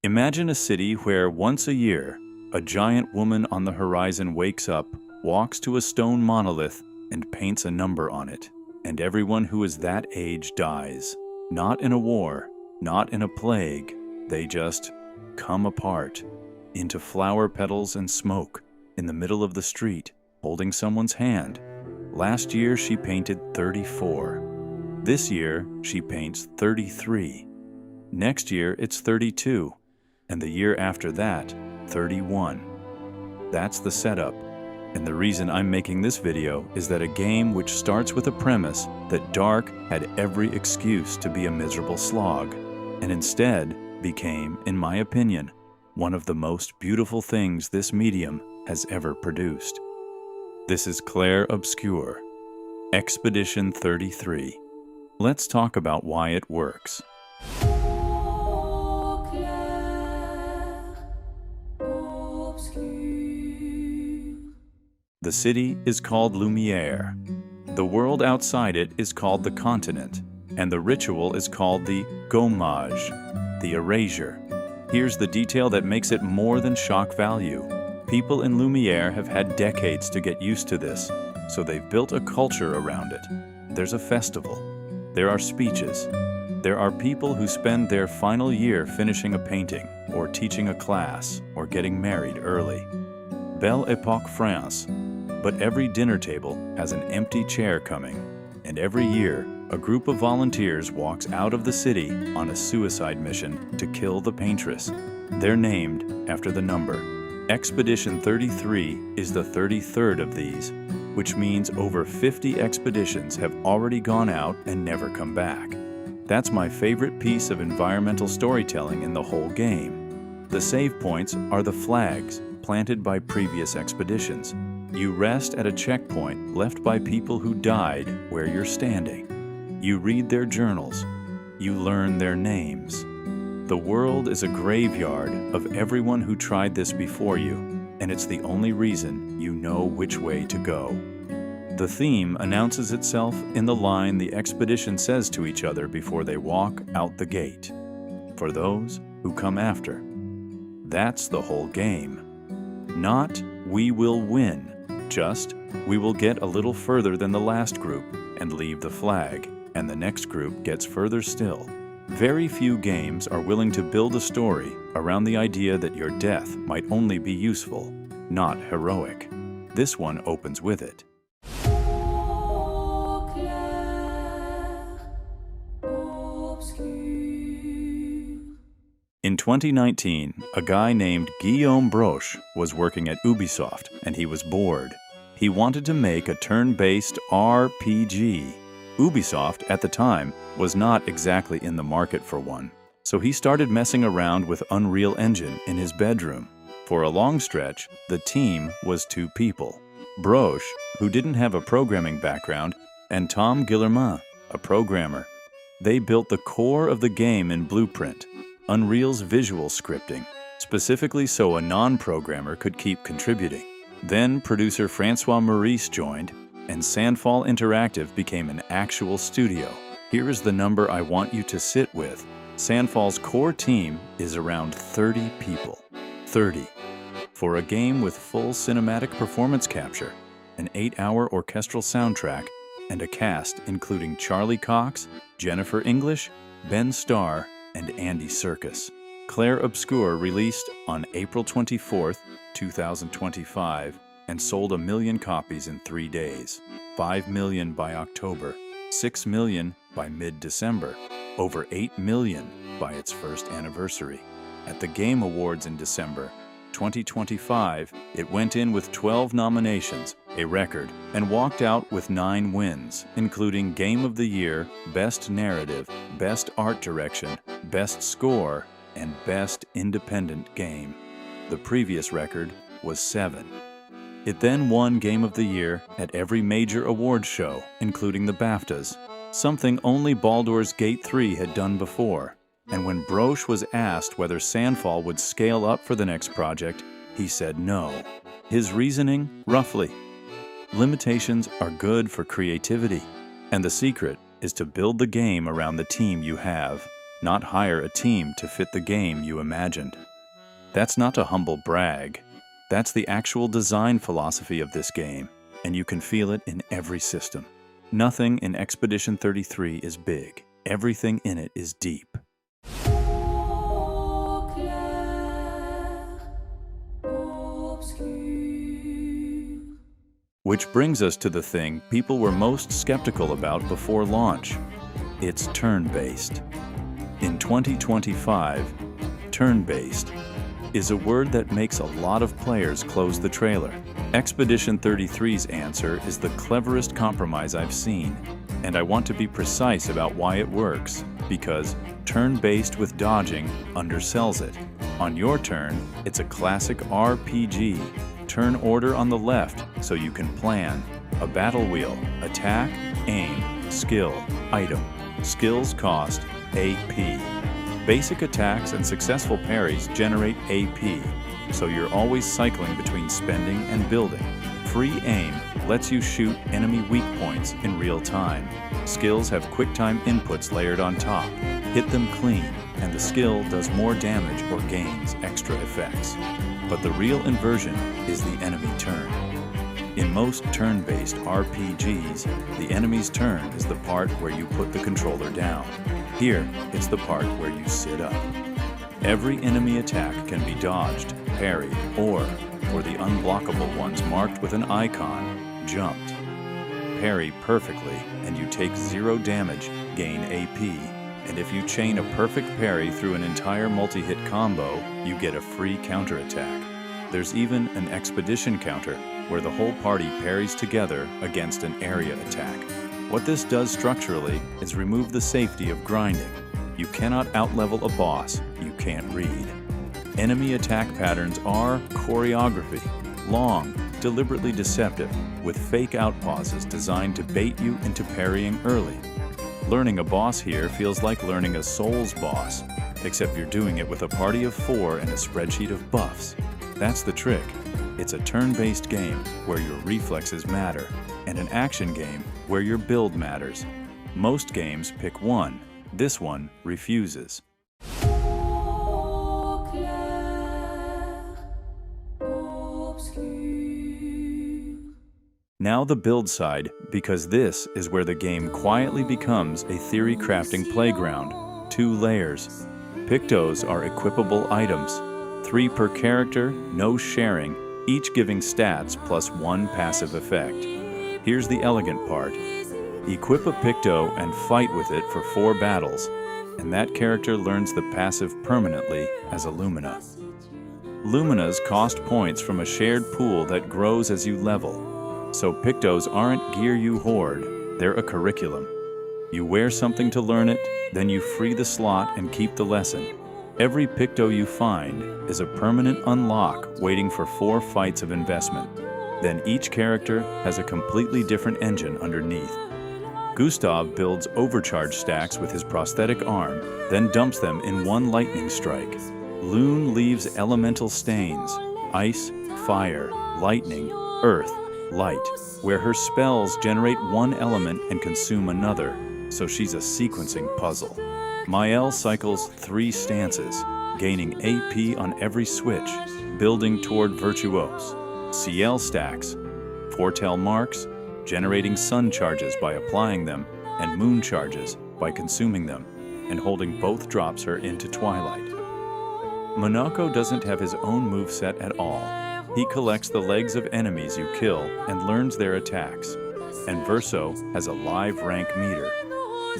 Imagine a city where once a year, a giant woman on the horizon wakes up, walks to a stone monolith, and paints a number on it. And everyone who is that age dies. Not in a war, not in a plague. They just come apart into flower petals and smoke in the middle of the street, holding someone's hand. Last year she painted 34. This year she paints 33. Next year it's 32. And the year after that, 31. That's the setup. And the reason I'm making this video is that a game which starts with a premise that Dark had every excuse to be a miserable slog, and instead became, in my opinion, one of the most beautiful things this medium has ever produced. This is Clair Obscur, Expedition 33. Let's talk about why it works. The city is called Lumière. The world outside it is called the continent, and the ritual is called the Gommage, the erasure. Here's the detail that makes it more than shock value. People in Lumière have had decades to get used to this, so they've built a culture around it. There's a festival. There are speeches. There are people who spend their final year finishing a painting, or teaching a class, or getting married early. Belle Époque France. But every dinner table has an empty chair coming, and every year, a group of volunteers walks out of the city on a suicide mission to kill the paintress. They're named after the number. Expedition 33 is the 33rd of these, which means over 50 expeditions have already gone out and never come back. That's my favorite piece of environmental storytelling in the whole game. The save points are the flags planted by previous expeditions. You rest at a checkpoint left by people who died where you're standing. You read their journals. You learn their names. The world is a graveyard of everyone who tried this before you, and it's the only reason you know which way to go. The theme announces itself in the line the expedition says to each other before they walk out the gate. For those who come after. That's the whole game. Not, we will win. Just, we will get a little further than the last group and leave the flag, and the next group gets further still. Very few games are willing to build a story around the idea that your death might only be useful, not heroic. This one opens with it. In 2019, a guy named Guillaume Broche was working at Ubisoft, and he was bored. He wanted to make a turn-based RPG. Ubisoft, at the time, was not exactly in the market for one, so he started messing around with Unreal Engine in his bedroom. For a long stretch, the team was 2 people. Broche, who didn't have a programming background, and Tom Guillermin, a programmer. They built the core of the game in Blueprint, Unreal's visual scripting, specifically so a non-programmer could keep contributing. Then producer Francois Maurice joined, and Sandfall Interactive became an actual studio. Here is the number I want you to sit with. Sandfall's core team is around 30 people. 30. For a game with full cinematic performance capture, an 8-hour orchestral soundtrack, and a cast including Charlie Cox, Jennifer English, Ben Starr, and Andy Serkis. Clair Obscur released on April 24, 2025, and sold 1 million copies in 3 days. 5 million by October, 6 million by mid-December, over 8 million by its first anniversary. At the Game Awards in December 2025, it went in with 12 nominations, a record, and walked out with 9 wins, including Game of the Year, Best Narrative, Best Art Direction, Best Score, and Best Independent Game. The previous record was 7. It then won Game of the Year at every major awards show, including the BAFTAs, something only Baldur's Gate 3 had done before. And when Broche was asked whether Sandfall would scale up for the next project, he said no. His reasoning, roughly, limitations are good for creativity, and the secret is to build the game around the team you have. not hire a team to fit the game you imagined. That's not a humble brag. That's the actual design philosophy of this game, and you can feel it in every system. Nothing in Expedition 33 is big. Everything in it is deep. Which brings us to the thing people were most skeptical about before launch. It's turn-based. In 2025, turn-based is a word that makes a lot of players close the trailer. Expedition 33's answer is the cleverest compromise I've seen, and I want to be precise about why it works, because turn-based with dodging undersells it. On your turn, it's a classic RPG. Turn order on the left so you can plan. A battle wheel, attack, aim, skill, item. Skills cost AP. Basic attacks and successful parries generate AP, so you're always cycling between spending and building. Free aim lets you shoot enemy weak points in real time. Skills have QuickTime inputs layered on top. Hit them clean, and the skill does more damage or gains extra effects. But the real inversion is the enemy turn. In most turn-based RPGs, the enemy's turn is the part where you put the controller down. Here, it's the part where you sit up. Every enemy attack can be dodged, parried, or, for the unblockable ones marked with an icon, jumped. Parry perfectly, and you take 0 damage, gain AP, and if you chain a perfect parry through an entire multi-hit combo, you get a free counterattack. There's even an expedition counter, where the whole party parries together against an area attack. What this does structurally is remove the safety of grinding. You cannot outlevel a boss you can't read. Enemy attack patterns are choreography, long, deliberately deceptive, with fake out pauses designed to bait you into parrying early. Learning a boss here feels like learning a Souls boss, except you're doing it with a party of 4 and a spreadsheet of buffs. That's the trick. It's a turn-based game where your reflexes matter, and an action game where your build matters. Most games pick one. This one refuses. Now the build side, because this is where the game quietly becomes a theory-crafting playground. 2 layers. Pictos are equipable items. 3 per character, no sharing, each giving stats plus 1 passive effect. Here's the elegant part. Equip a Picto and fight with it for 4 battles, and that character learns the passive permanently as a Lumina. Luminas cost points from a shared pool that grows as you level, so Pictos aren't gear you hoard, they're a curriculum. You wear something to learn it, then you free the slot and keep the lesson. Every Picto you find is a permanent unlock waiting for 4 fights of investment. Then each character has a completely different engine underneath. Gustav builds overcharge stacks with his prosthetic arm, then dumps them in 1 lightning strike. Lune leaves elemental stains, ice, fire, lightning, earth, light, where her spells generate 1 element and consume another, so she's a sequencing puzzle. Mael cycles 3 stances, gaining AP on every switch, building toward Virtuose. CL stacks, foretell marks, generating sun charges by applying them, and moon charges by consuming them, and holding both drops her into Twilight. Monako doesn't have his own moveset at all. He collects the legs of enemies you kill and learns their attacks. And Verso has a live rank meter,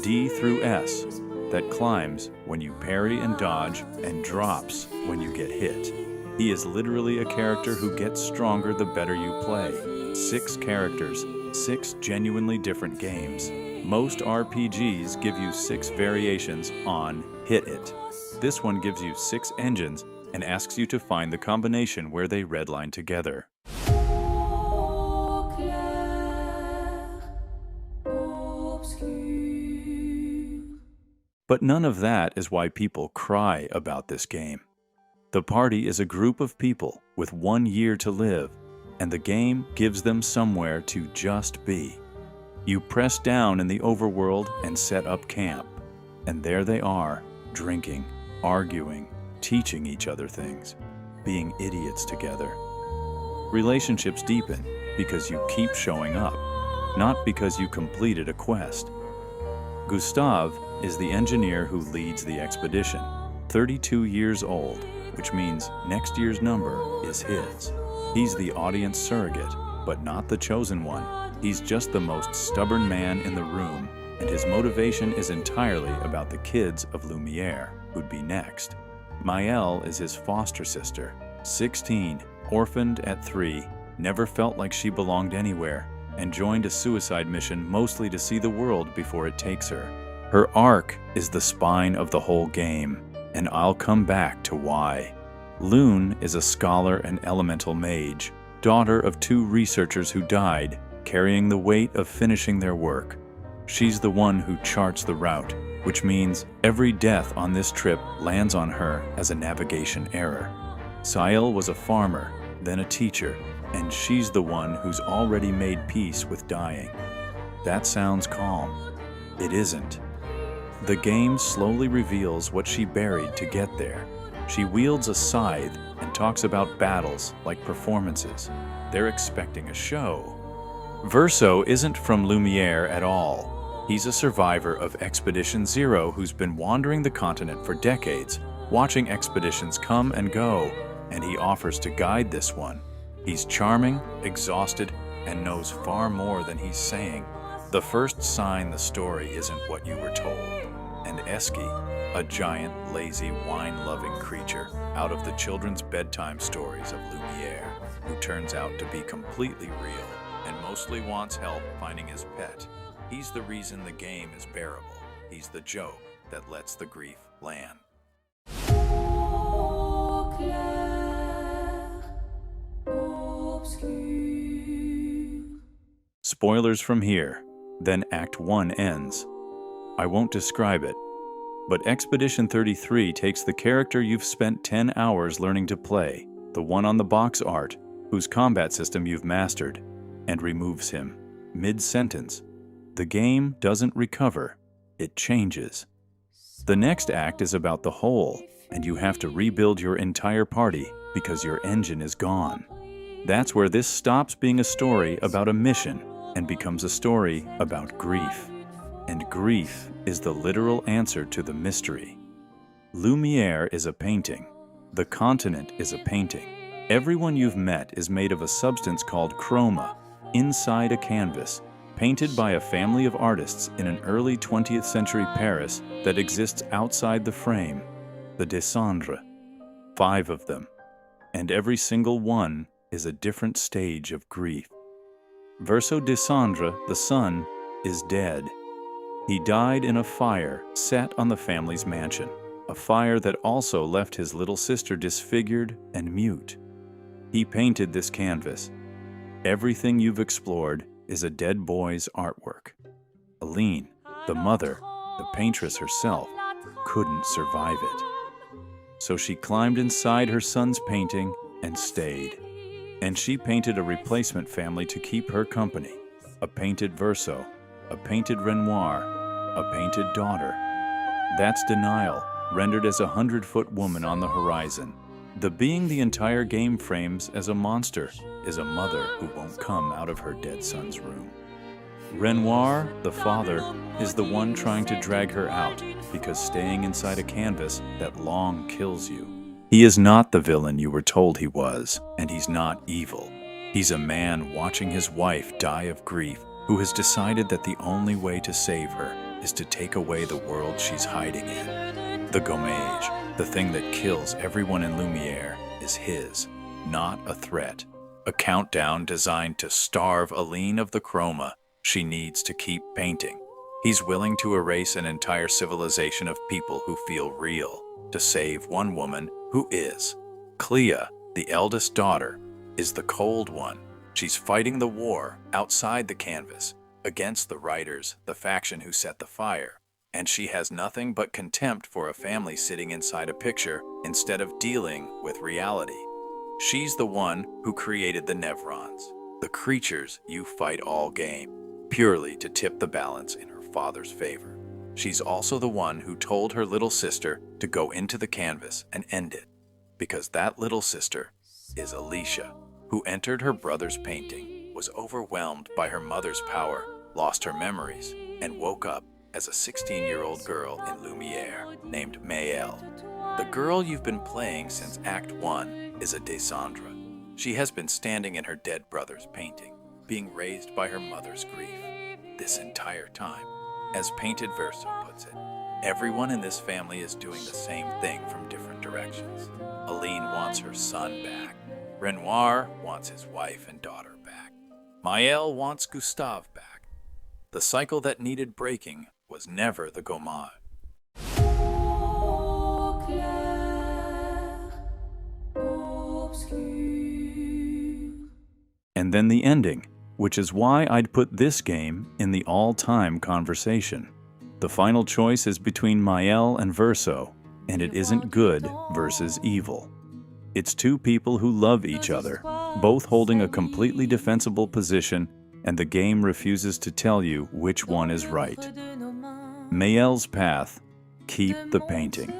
D through S, that climbs when you parry and dodge and drops when you get hit. He is literally a character who gets stronger the better you play. 6 characters, 6 genuinely different games. Most RPGs give you 6 variations on Hit It. This one gives you 6 engines and asks you to find the combination where they redline together. But none of that is why people cry about this game. The party is a group of people with 1 year to live, and the game gives them somewhere to just be. You press down in the overworld and set up camp, and there they are, drinking, arguing, teaching each other things, being idiots together. Relationships deepen because you keep showing up, not because you completed a quest. Gustave is the engineer who leads the expedition, 32 years old, which means next year's number is his. He's the audience surrogate, but not the chosen one. He's just the most stubborn man in the room, and his motivation is entirely about the kids of Lumiere, who'd be next. Maëlle is his foster sister, 16, orphaned at 3, never felt like she belonged anywhere, and joined a suicide mission mostly to see the world before it takes her. Her arc is the spine of the whole game, and I'll come back to why. Lune is a scholar and elemental mage, daughter of 2 researchers who died, carrying the weight of finishing their work. She's the one who charts the route, which means every death on this trip lands on her as a navigation error. Sael was a farmer, then a teacher, and she's the one who's already made peace with dying. That sounds calm. It isn't. The game slowly reveals what she buried to get there. She wields a scythe and talks about battles like performances. They're expecting a show. Verso isn't from Lumiere at all. He's a survivor of Expedition Zero who's been wandering the continent for decades, watching expeditions come and go, and he offers to guide this one. He's charming, exhausted, and knows far more than he's saying. The first sign the story isn't what you were told. And Eski, a giant, lazy, wine-loving creature out of the children's bedtime stories of Lumiere, who turns out to be completely real and mostly wants help finding his pet. He's the reason the game is bearable. He's the joke that lets the grief land. Clair Obscur. Spoilers from here, then Act 1 ends. I won't describe it, but Expedition 33 takes the character you've spent 10 hours learning to play, the one on the box art, whose combat system you've mastered, and removes him, mid-sentence. The game doesn't recover, it changes. The next act is about the whole, and you have to rebuild your entire party because your engine is gone. That's where this stops being a story about a mission and becomes a story about grief. And grief is the literal answer to the mystery. Lumiere is a painting. The continent is a painting. Everyone you've met is made of a substance called chroma, inside a canvas, painted by a family of artists in an early 20th century Paris that exists outside the frame, the Dessendre. 5 of them. And every single one is a different stage of grief. Verso Dessendre, the son, is dead. He died in a fire set on the family's mansion, a fire that also left his little sister disfigured and mute. He painted this canvas. Everything you've explored is a dead boy's artwork. Aline, the mother, the paintress herself, couldn't survive it. So she climbed inside her son's painting and stayed. And she painted a replacement family to keep her company. A painted Verso, a painted Renoir, a painted daughter. That's denial, rendered as a 100-foot woman on the horizon. The being the entire game frames as a monster is a mother who won't come out of her dead son's room. Renoir, the father, is the one trying to drag her out because staying inside a canvas that long kills you. He is not the villain you were told he was, and he's not evil. He's a man watching his wife die of grief who has decided that the only way to save her is to take away the world she's hiding in. The Gommage, the thing that kills everyone in Lumiere, is his, not a threat. A countdown designed to starve Aline of the chroma she needs to keep painting. He's willing to erase an entire civilization of people who feel real to save one woman who is. Clea, the eldest daughter, is the cold one. She's fighting the war outside the canvas against the writers, the faction who set the fire. And she has nothing but contempt for a family sitting inside a picture instead of dealing with reality. She's the one who created the Nevrons, the creatures you fight all game, purely to tip the balance in her father's favor. She's also the one who told her little sister to go into the canvas and end it, because that little sister is Alicia, who entered her brother's painting, was overwhelmed by her mother's power, lost her memories, and woke up as a 16-year-old girl in Lumiere named Maëlle. The girl you've been playing since Act 1 is a Dessendre. She has been standing in her dead brother's painting, being raised by her mother's grief this entire time. As Painted Verso puts it, everyone in this family is doing the same thing from different directions. Aline wants her son back. Renoir wants his wife and daughter back. Maëlle wants Gustave back. The cycle that needed breaking was never the Gommage. Clair Obscur. And then the ending, which is why I'd put this game in the all-time conversation. The final choice is between Maëlle and Verso, and it isn't good versus evil. It's two people who love each other, both holding a completely defensible position, and the game refuses to tell you which one is right. Maëlle's path: keep the painting.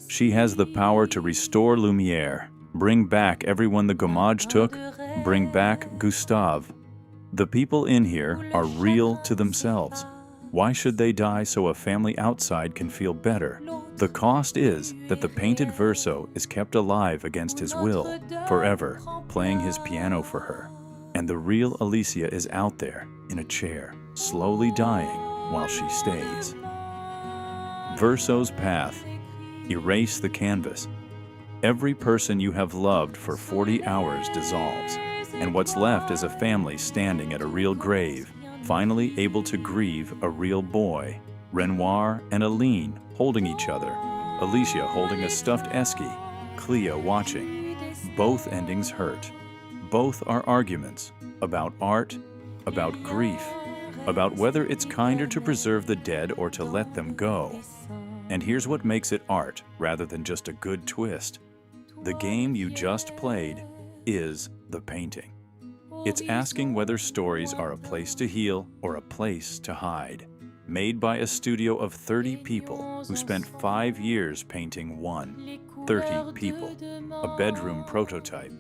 She has the power to restore Lumiere, bring back everyone the Gommage took, bring back Gustave. The people in here are real to themselves. Why should they die so a family outside can feel better? The cost is that the Painted Verso is kept alive against his will, forever, playing his piano for her. And the real Alicia is out there, in a chair, slowly dying while she stays. Verso's path: erase the canvas. Every person you have loved for 40 hours dissolves, and what's left is a family standing at a real grave, finally able to grieve a real boy. Renoir and Aline holding each other, Alicia holding a stuffed Esky, Cleo watching. Both endings hurt. Both are arguments about art, about grief, about whether it's kinder to preserve the dead or to let them go. And here's what makes it art rather than just a good twist. The game you just played is the painting. It's asking whether stories are a place to heal or a place to hide. Made by a studio of 30 people who spent 5 years painting one. 30 people. A bedroom prototype.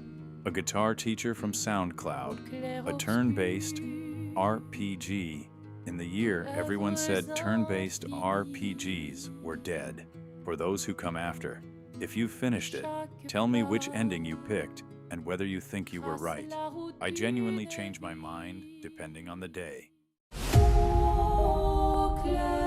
A guitar teacher from SoundCloud. A turn-based RPG. In the year, everyone said turn-based RPGs were dead. For those who come after, if you've finished it, tell me which ending you picked and whether you think you were right. I genuinely change my mind depending on the day. Clair